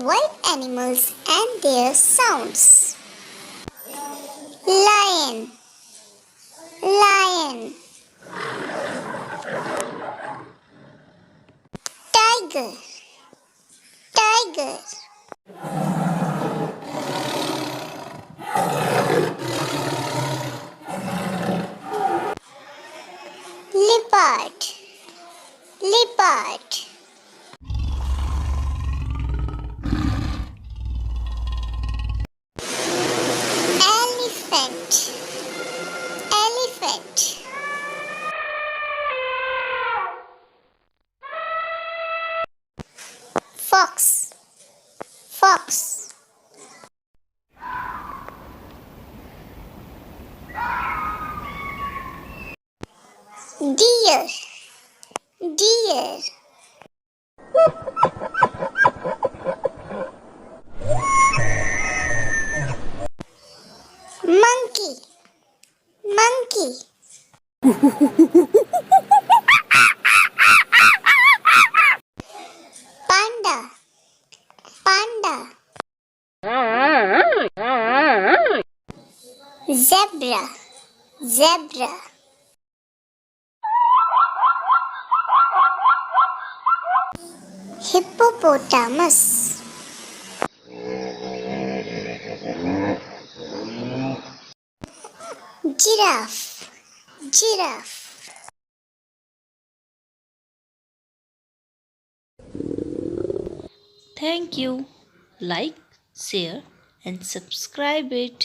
wild animals and their sounds. Lion, lion. Tiger, tiger. Leopard, leopard. Elephant, elephant. Fox, fox. Deer, deer. Monkey, monkey. Panda, panda. Zebra, zebra. Hippopotamus, giraffe, giraffe. Thank you. Like, share, and subscribe it.